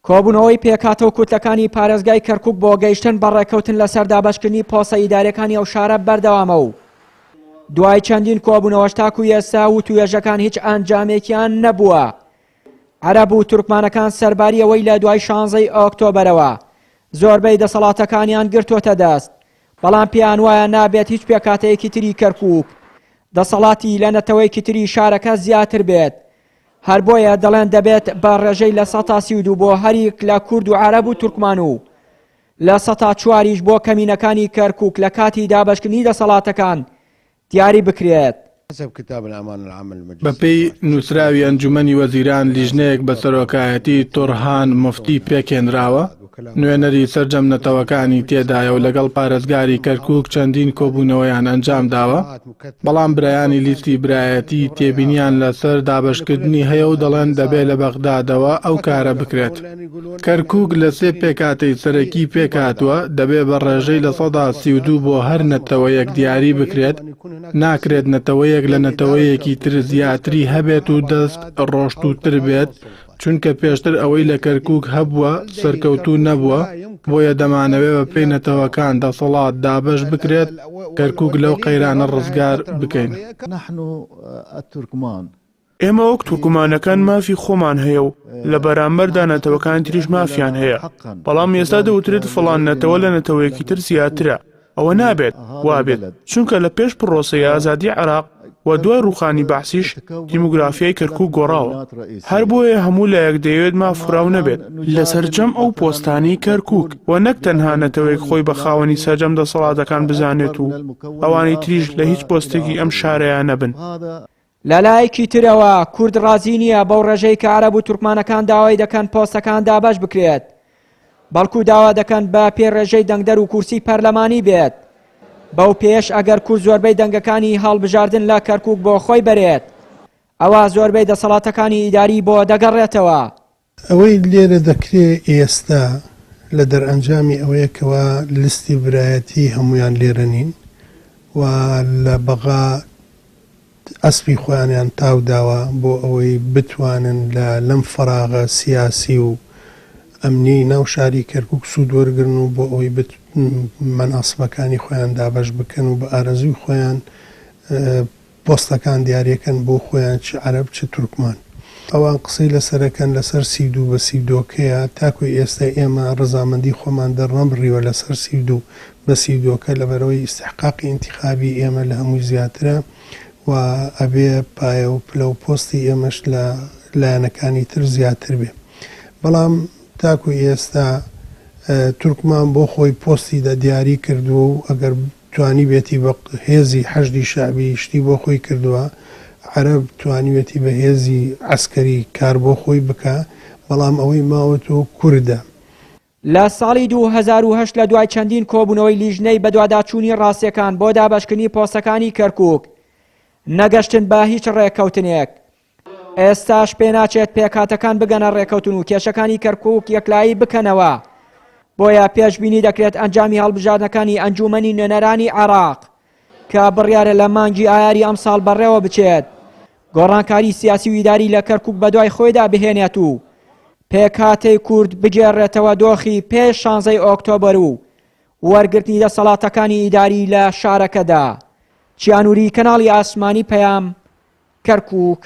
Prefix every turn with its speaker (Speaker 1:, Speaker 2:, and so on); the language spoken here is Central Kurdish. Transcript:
Speaker 1: کۆبوونەوەی پێکهاتەوە کوتلەکانی پارێزگای کەرکووک بۆ گەیشتن بە ڕێکەوتن لەسەر دابەشکردنی پۆستە ئیدارەکانی ئەو شارە بەردەوامە و دوای چەندین کۆبوونەوەش تاکو ئێستا وتوێژەکان هیچ ئەنجامێکیان نەبووە. عەرەب و تورکمانەکان سەرباری ئەوەی لە دوای 16 ئۆکتۆبەرەوە زۆربەی دەسەڵاتەکانیان گرتوۆتە دەست، بەڵام پێیان وایە نابێت هیچ پێکهاتەیەکی تری کەرکووک دەسەڵاتی لە نەتەوەیەکی تری شارەکە زیاتر بێت. هەر بۆیە دەڵێن دەبێت بە ڕێژەی لە 132 بۆ هەریک لە کورد و عەرەب و تورکمان و لە 104 بۆ کەمینەکانی کەرکووک لە کاتی دابەشکردنی دەسەڵاتەکان دیاری بکرێت.
Speaker 2: بەپێی نووسراوی ئەنجومەنی وەزیران لیژنەیەک بە سەرۆکایەتی تورهان مفتی پێکێنراوە، نوێنەری سەرجەم نەتەوەکانی تێدایە و لەگەڵ پارێزگاری کەرکووک چەندین کۆبوونەوەیان ئەنجام داوە، بەڵام برایانی لیستی برایەتی تێبینیان لەسەر دابەشکردنی هەیە و دەڵێن دەبێت لە بەغدادەوە ئەو کارە بکرێت. کەرکووک لە 3 پێکهاتەی سەرەکی پێکهاتووە دەبێت بە ڕێژەی لە 132 بۆ هەر نەتەوەیەک دیاری بکرێت، ناکرێت نەتەوەیەک لە نەتەوەیەکی تر زیاتری هەبێت و دەست ڕۆشتووتر بێت، چونکە پێشتر ئەوەی لە کەرکووک هەبووە سەرکەوتوو نەبووە، بۆیە دەمانەوێت بە پێی نەتەوەکان دەسەڵات دابەش بکرێت، کەرکووک لەو قەیرانە ڕزگار بکەین.
Speaker 3: ئێمە وەک تورکمانەکان مافی خۆمان هەیە و لە بەرامبەردا نەتەوەکان تریش مافیان هەیە، بەڵام ئێستا دەوترێت فڵان نەتەوە لە نەتەوەیەکی تر زیاترە. ئەوە نابێت وابێت، چونکە لە پێش پڕۆسەی ئازادی عێراق و دوای ڕوخانی بەحسیش دیموگرافیای کەرکووک گۆڕاوە. هەر بۆیە هەموو لایەک دەیەوێت مافراو نەبێت لە سەرجەم ئەو پۆستانی کەرکووک و نەک تەنها نەتەوەیەک خۆی بە خاوەنی سەرجەم دەسەڵاتەکان بزانێت و ئەوانی تریش لە هیچ پۆستێکی ئەم شارەیان نەبن.
Speaker 1: لەلایەکی ترەوە کورد ڕازی نییە بەو ڕێژەی کە عەرەب و تورکمانەکان داوای دەکەن پۆستەکان دابەش بکرێت، بەڵکو داوا دەکەن بە پێڕێژەی دەنگدەر و کورسی پەرلەمانی بێت. بەو پێش ئەگەر کورد زۆربەی دەنگەکانی هەڵبژاردن لە کەرکووک بۆ خۆی بەرێت، ئەوە زۆربەی دەسەڵاتەکانی ئیداری بۆ دەگەڕێتەوە.
Speaker 4: ئەوەی لێرە دەکرێت ئێستا لە دەرئەنجامی ئەوەیەکەوە لیستی برایەتی هەمویان لێرە نین و لە بەغا ئەسپی خۆیانیان تاو داوە بۆ ئەوەی بتوانن لەم فەراغە سیاسی و ئەمنی ناو شاری کەرکووک سوود وەرگرن و بۆ ئەوەی مەناسبەکانی خۆیان دابەش بکەن و بە ئارەزوی خۆیان پۆستەکان دیارەکەن بۆ خۆیان چ عەرەب چ تورکمان. ئەوان قسەی لەسەرەکەن لەسەر 32 بە 32کەیە، تاکوی ئێستا ئێمە ڕەزامەندی خۆمان دەڕەمبڕیوە لەسەر 32 بە 32کە لەبەرەوەی ئیستحقاقی ئینتیخابی ئێمە لە هەمووی زیاترە و ئەبێ پایە و پلە و پۆستی ئێمەش لە لایەنەکانی تر زیاتر بێ. بەڵام تاکوی ئێستا تورکمان بۆ خۆی پۆستی دا دیاری کردووە و ئەگەر توانی بێتی بە هێزی حەشدی شعبی شتی بۆ خۆی کردووە، عەرەب توانیوێتی بە هێزی عەسکەری کار بۆ خۆی بکە، بەڵام ئەوەی ماوەتەوە کووردە.
Speaker 1: لە ساڵی 2008 لە دوای چەندین کۆبوونەوەی لیژنەی بەدواداچوونی ڕاستیەکان بۆ دابەشکردنی پۆستەکانی کەرکووک نەگەشتن بە هیچ ڕێککەوتنێک. ئێستاش پێناچێت پێکهاتەکان بگەنە ڕێکەوتن و کێشەکانی کەرکووک یەکلایی بکەنەوە، بۆیە پێشبینی دەکرێت ئەنجامی هەڵبژاردنەکانی ئەنجومەنی نوێنەرانی عێراق کە بڕیارە لە مانگی ئایاری ئەم ساڵ بەڕێوە بچێت گۆڕانکاری سیاسی و ئیداری لە کەرکووک بەدوای خۆیدا بهێنێت و پێکهاتەی کورد بگێڕێتەوە دۆخی پێش 16 ئۆکتۆبەر و وەرگرتنی دەسەڵاتەکانی ئیداری لە شارەکەدا. چیانووری کەناڵی ئاسمانی پەیام، کەرکووک.